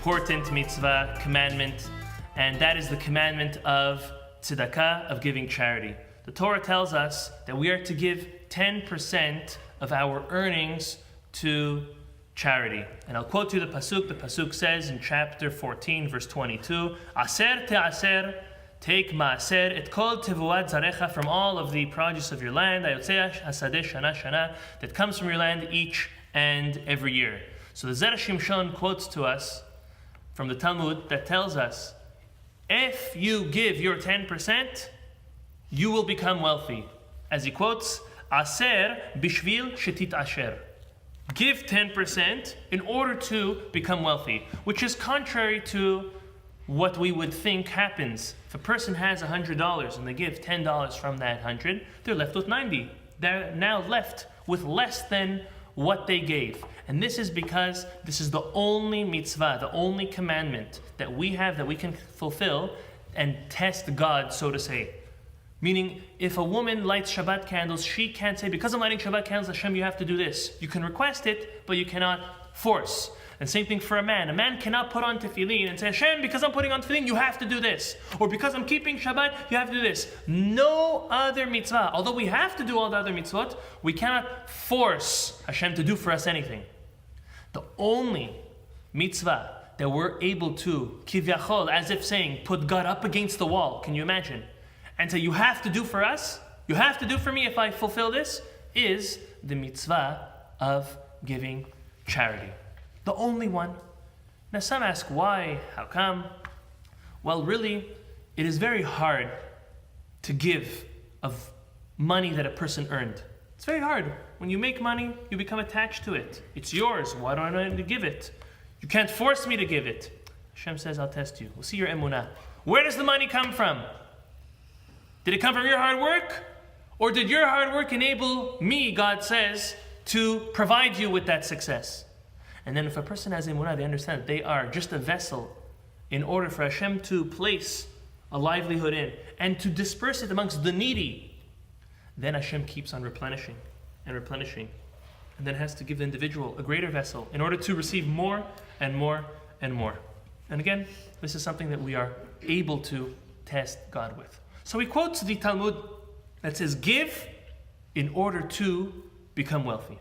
important mitzvah, commandment, and that is the commandment of tzedakah, of giving charity. The Torah tells us that we are to give 10% of our earnings to charity. And I'll quote you the pasuk. The pasuk says in chapter 14, verse 22, Aser te'aser, take maaser, et kol tevuat zarecha, from all of the produce of your land, ayotzei hasadeh shana shana, that comes from your land each and every year. So the Zera Shimshon quotes to us from the Talmud that tells us, if you give your 10%, you will become wealthy. As he quotes, Aser bishvil shetit asher. Give 10% in order to become wealthy, which is contrary to what we would think happens. If a person has $100 and they give $10 from that 100, they're left with 90. They're now left with less than what they gave. And this is because this is the only mitzvah, the only commandment that we have that we can fulfill and test God, so to say. Meaning, if a woman lights Shabbat candles, she can't say, because I'm lighting Shabbat candles, Hashem, you have to do this. You can request it, but you cannot force. And same thing for a man. A man cannot put on tefillin and say, Hashem, because I'm putting on tefillin, you have to do this. Or because I'm keeping Shabbat, you have to do this. No other mitzvah. Although we have to do all the other mitzvot, we cannot force Hashem to do for us anything. The only mitzvah that we're able to, kivyachol, as if saying, put God up against the wall, can you imagine? And so you have to do for us, you have to do for me if I fulfill this, is the mitzvah of giving charity. The only one. Now some ask why, how come? Well, really, it is very hard to give of money that a person earned. It's very hard. When you make money, you become attached to it. It's yours. Why don't I need to give it? You can't force me to give it. Hashem says, I'll test you. We'll see your emunah. Where does the money come from? Did it come from your hard work? Or did your hard work enable me, God says, to provide you with that success? And then if a person has emunah, they understand that they are just a vessel in order for Hashem to place a livelihood in and to disperse it amongst the needy. Then Hashem keeps on replenishing and replenishing. And then has to give the individual a greater vessel in order to receive more and more and more. And again, this is something that we are able to test God with. So he quotes the Talmud that says, give in order to become wealthy.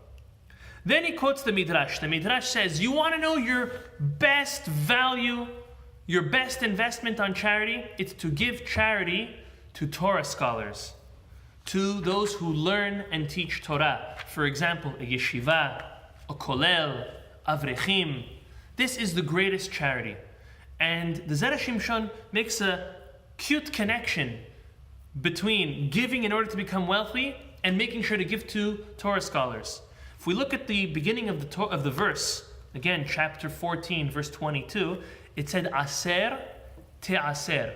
Then he quotes the Midrash. The Midrash says, you want to know your best value, your best investment on charity? It's to give charity to Torah scholars, to those who learn and teach Torah. For example, a yeshiva, a kollel, avrechim. This is the greatest charity. And the Zera Shimshon makes a cute connection between giving in order to become wealthy and making sure to give to Torah scholars. If we look at the beginning of the verse, again, chapter 14, verse 22, it said, Aser te'aser,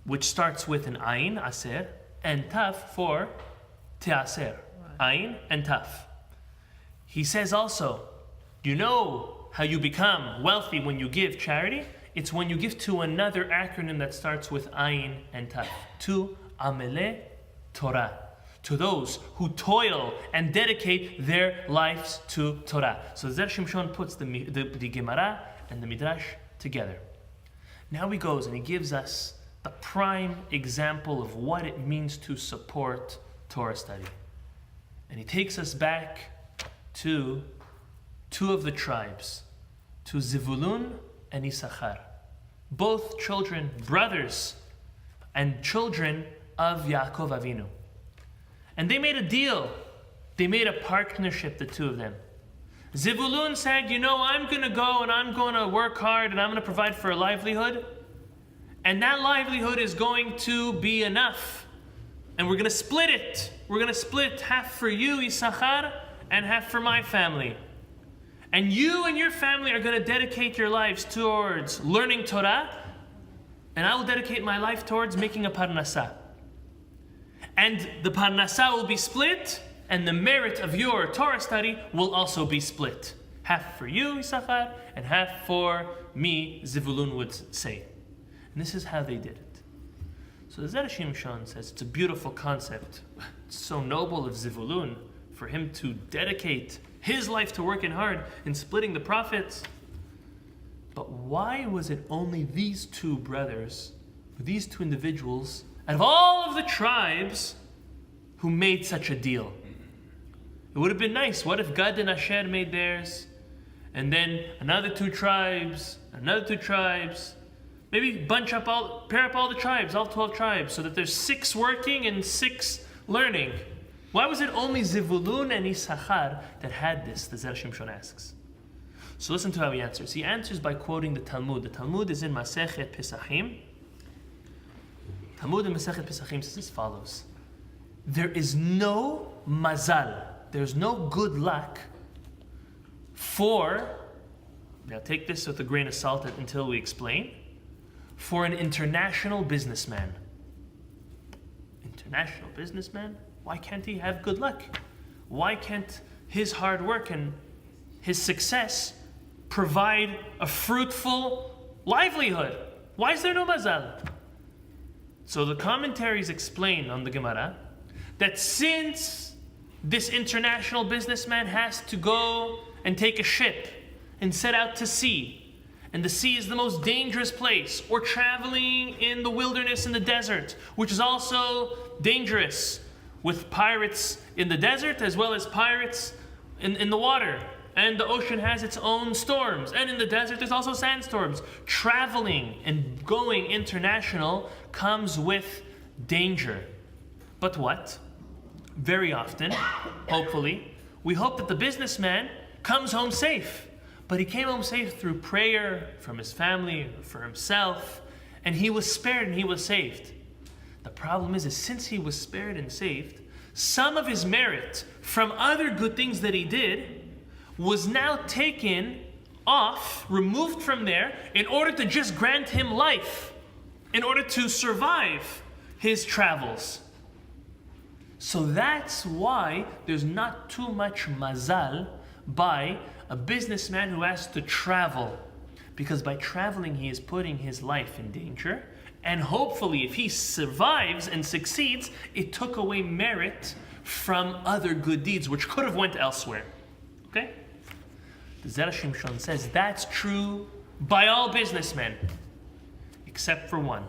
which starts with an ayin, aser, and taf for te'aser, ayin and taf. He says also, you know how you become wealthy when you give charity? It's when you give to another acronym that starts with ayin and taf, to amelei Torah, to those who toil and dedicate their lives to Torah. So Zera Shimshon puts the Gemara and the Midrash together. Now he goes and he gives us the prime example of what it means to support Torah study. And he takes us back to two of the tribes, to Zevulun and Issachar, both children, brothers, and children of Yaakov Avinu. And they made a deal. They made a partnership, the two of them. Zevulun said, I'm going to go and I'm going to work hard and I'm going to provide for a livelihood. And that livelihood is going to be enough. And we're going to split it. We're going to split half for you, Issachar, and half for my family. And you and your family are going to dedicate your lives towards learning Torah, and I will dedicate my life towards making a parnasah. And the parnasah will be split, and the merit of your Torah study will also be split. Half for you, Issachar, and half for me, Zevulun would say. And this is how they did it. So the Zera Shimshon says it's a beautiful concept. It's so noble of Zevulun for him to dedicate his life to working hard in splitting the profits. But why was it only these two brothers, these two individuals, out of all of the tribes, who made such a deal? It would have been nice. What if Gad and Asher made theirs? And then another two tribes, maybe pair up all the tribes, all 12 tribes, so that there's 6 working and 6 learning. Why was it only Zevulun and Issachar that had this? The Zera Shimshon asks. So listen to how he answers. He answers by quoting the Talmud. The Talmud is in Masechet Pesachim. Talmud in Masechet Pesachim says as follows. There is no mazal, there's no good luck for, now take this with a grain of salt until we explain, for an international businessman. International businessman? Why can't he have good luck? Why can't his hard work and his success provide a fruitful livelihood? Why is there no mazal? So the commentaries explain on the Gemara that since this international businessman has to go and take a ship and set out to sea, and the sea is the most dangerous place, or traveling in the wilderness in the desert, which is also dangerous, with pirates in the desert as well as pirates in the water. And the ocean has its own storms. And in the desert there's also sandstorms. Traveling and going international comes with danger. But what? Very often, hopefully, we hope that the businessman comes home safe. But he came home safe through prayer from his family, for himself, and he was spared and he was saved. The problem is since he was spared and saved, some of his merit from other good things that he did was now taken off, removed from there, in order to just grant him life, in order to survive his travels. So that's why there's not too much mazal by a businessman who has to travel. Because by traveling, he is putting his life in danger. And hopefully, if he survives and succeeds, it took away merit from other good deeds, which could have went elsewhere. Okay? The Zera Shimshon says that's true by all businessmen, except for one.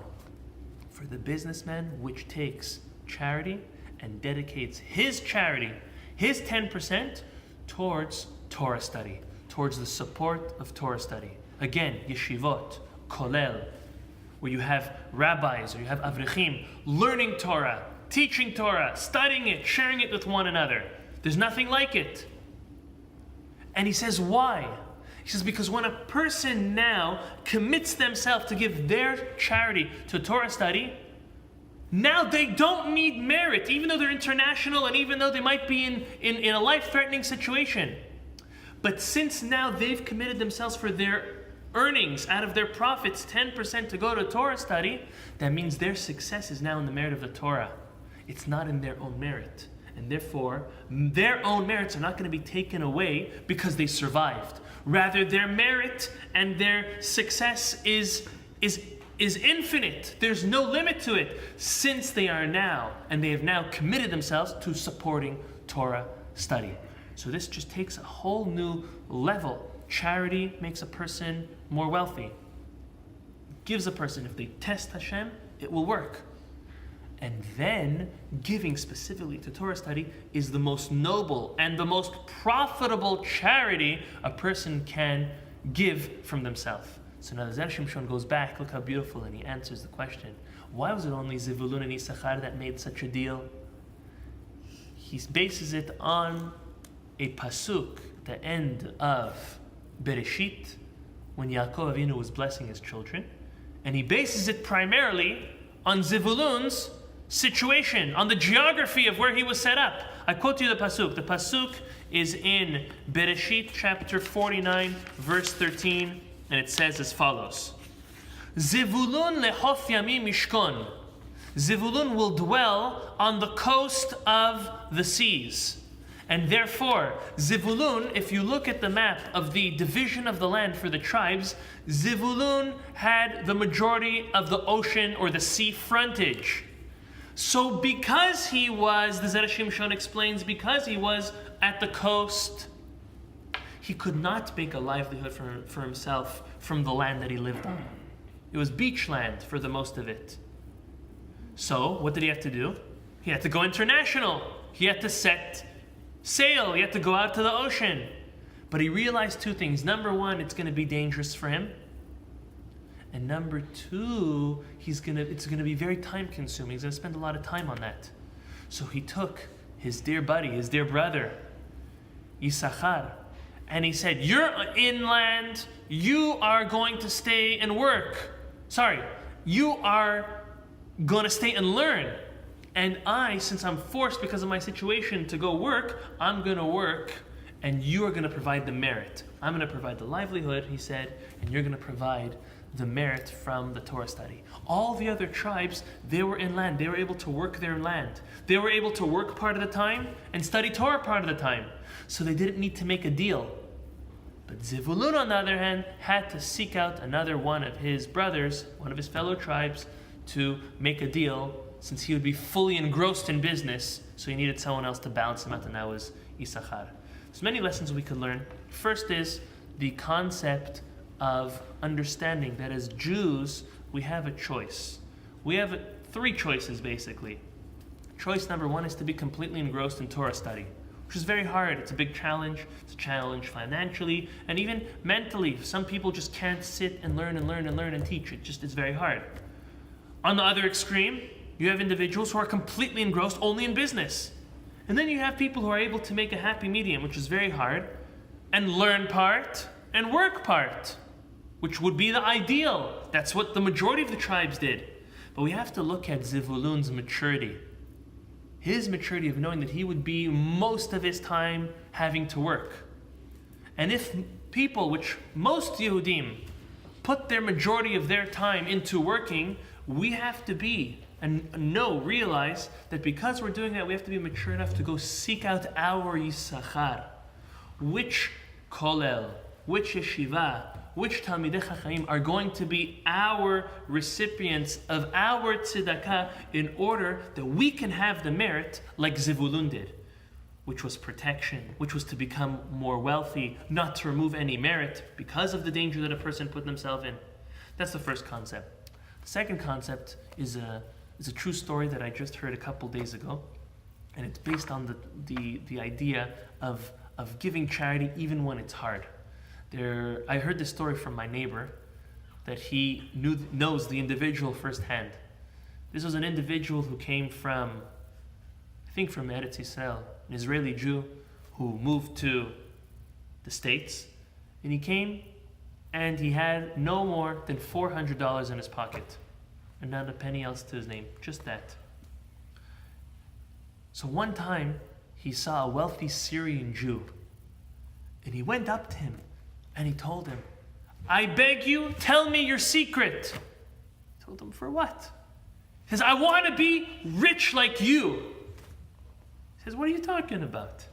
For the businessman which takes charity and dedicates his charity, his 10%, towards Torah study, towards the support of Torah study. Again, yeshivot, kollel, where you have rabbis or you have avrechim learning Torah, teaching Torah, studying it, sharing it with one another. There's nothing like it. And he says, why? He says, because when a person now commits themselves to give their charity to Torah study, now they don't need merit, even though they're international and even though they might be in a life-threatening situation. But since now they've committed themselves for their earnings out of their profits, 10% to go to Torah study, that means their success is now in the merit of the Torah. It's not in their own merit. And therefore, their own merits are not going to be taken away because they survived. Rather, their merit and their success is infinite. There's no limit to it, since they are now, and they have now committed themselves to supporting Torah study. So this just takes a whole new level. Charity makes a person more wealthy. Gives a person, if they test Hashem, it will work. And then, giving specifically to Torah study is the most noble and the most profitable charity a person can give from themselves. So now the Zera Shimshon goes back, look how beautiful, and he answers the question. Why was it only Zevulun and Issachar that made such a deal? He bases it on a pasuk, the end of Bereshit, when Yaakov Avinu was blessing his children. And he bases it primarily on Zevulun's situation, on the geography of where he was set up. I quote you the pasuk. The pasuk is in Bereshit chapter 49, verse 13, and it says as follows. Zevulun lechof yamim mishkon. Zevulun will dwell on the coast of the seas. And therefore, Zevulun, if you look at the map of the division of the land for the tribes, Zevulun had the majority of the ocean or the sea frontage. So because he was, the Zera Shimshon explains, because he was at the coast, he could not make a livelihood for himself from the land that he lived on. It was beach land for the most of it. So, what did he have to do? He had to go international. He had to set sail. He had to go out to the ocean. But he realized two things. Number one, it's going to be dangerous for him. And number two, it's going to be very time consuming. He's going to spend a lot of time on that. So he took his dear buddy, his dear brother, Issachar, and he said, you're inland, you are going to stay and work. You are going to stay and learn. And I, since I'm forced because of my situation to go work, I'm going to work, and you are going to provide the merit. I'm going to provide the livelihood, he said, and you're going to provide the merit from the Torah study. All the other tribes, they were inland. They were able to work their land. They were able to work part of the time and study Torah part of the time. So they didn't need to make a deal. But Zevulun, on the other hand, had to seek out another one of his brothers, one of his fellow tribes, to make a deal, since he would be fully engrossed in business. So he needed someone else to balance him out, and that was Issachar. There's many lessons we could learn. First is the concept of understanding that as Jews, we have a choice. We have three choices, basically. Choice number one is to be completely engrossed in Torah study, which is very hard. It's a big challenge. It's a challenge financially and even mentally. Some people just can't sit and learn and teach. It's very hard. On the other extreme, you have individuals who are completely engrossed only in business. And then you have people who are able to make a happy medium, which is very hard, and learn part and work part, which would be the ideal. That's what the majority of the tribes did. But we have to look at Zevulun's maturity. His maturity of knowing that he would be most of his time having to work. And if people, which most Yehudim, put their majority of their time into working, we have to be and realize that because we're doing that, we have to be mature enough to go seek out our Yisachar. Which kollel, which yeshiva, which Talmidei Chacham are going to be our recipients of our tzedakah in order that we can have the merit like Zevulun did, which was protection, which was to become more wealthy, not to remove any merit because of the danger that a person put themselves in. That's the first concept. The second concept is a true story that I just heard a couple days ago, and it's based on the idea of giving charity even when it's hard. I heard this story from my neighbor that he knows the individual firsthand. This was an individual who came from Eretz Yisrael, an Israeli Jew who moved to the States, and he came and he had no more than $400 in his pocket and not a penny else to his name, just that. So one time he saw a wealthy Syrian Jew, and he went up to him and he told him, I beg you, tell me your secret. He told him, for what? He says, I want to be rich like you. He says, what are you talking about?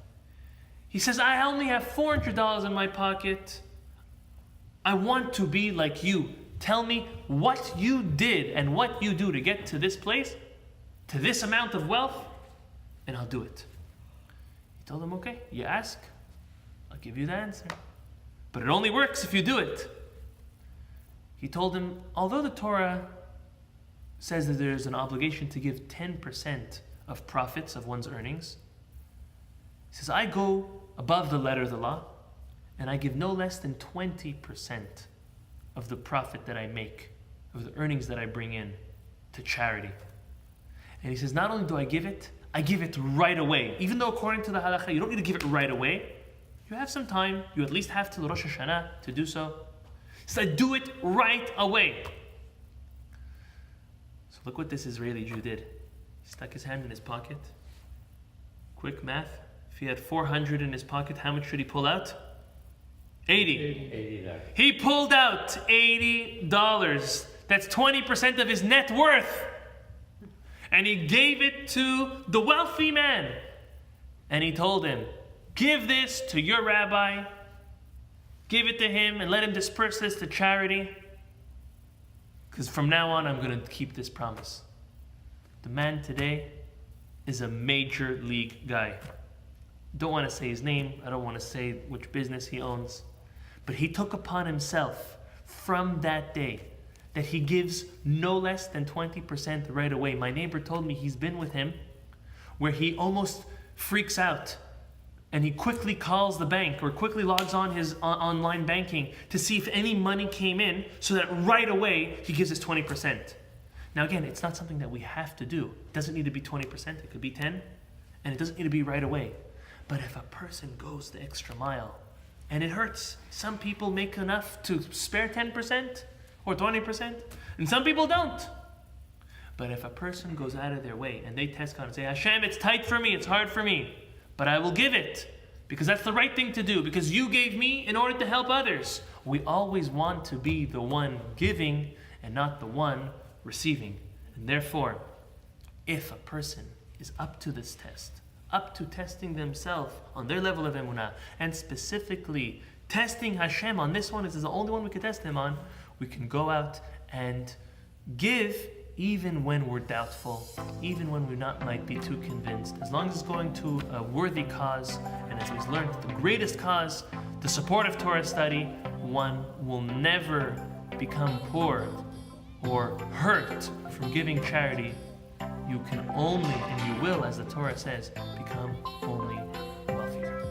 He says, I only have $400 in my pocket. I want to be like you. Tell me what you did and what you do to get to this place, to this amount of wealth, and I'll do it. He told him, okay, you ask, I'll give you the answer. But it only works if you do it. He told him, although the Torah says that there's an obligation to give 10% of profits of one's earnings, he says, I go above the letter of the law, and I give no less than 20% of the profit that I make, of the earnings that I bring in to charity. And he says, not only do I give it right away. Even though according to the halakha, you don't need to give it right away. You have some time. You at least have till Rosh Hashanah to do so. So I do it right away. So look what this Israeli Jew did. He stuck his hand in his pocket. Quick math. If he had 400 in his pocket, how much should he pull out? 80. He pulled out $80. That's 20% of his net worth. And he gave it to the wealthy man. And he told him, give this to your rabbi. Give it to him and let him disperse this to charity. Because from now on, I'm going to keep this promise. The man today is a major league guy. don't want to say his name, I don't want to say which business he owns, but he took upon himself from that day that he gives no less than 20% right away. My neighbor told me he's been with him where he almost freaks out and he quickly calls the bank or quickly logs on his online banking to see if any money came in so that right away he gives his 20%. Now again, it's not something that we have to do. It doesn't need to be 20%, it could be 10, and it doesn't need to be right away. But if a person goes the extra mile, and it hurts, some people make enough to spare 10% or 20%, and some people don't. But if a person goes out of their way and they test God and say, Hashem, it's tight for me, it's hard for me, but I will give it because that's the right thing to do, because you gave me in order to help others. We always want to be the one giving and not the one receiving. And therefore, if a person is up to this test, up to testing themselves on their level of emunah, and specifically testing Hashem on this one, this is the only one we can test him on, we can go out and give even when we're doubtful, even when we might be too convinced. As long as it's going to a worthy cause, and as we've learned, the greatest cause, the support of Torah study, one will never become poor or hurt from giving charity. You can only, and you will, as the Torah says, become only wealthier.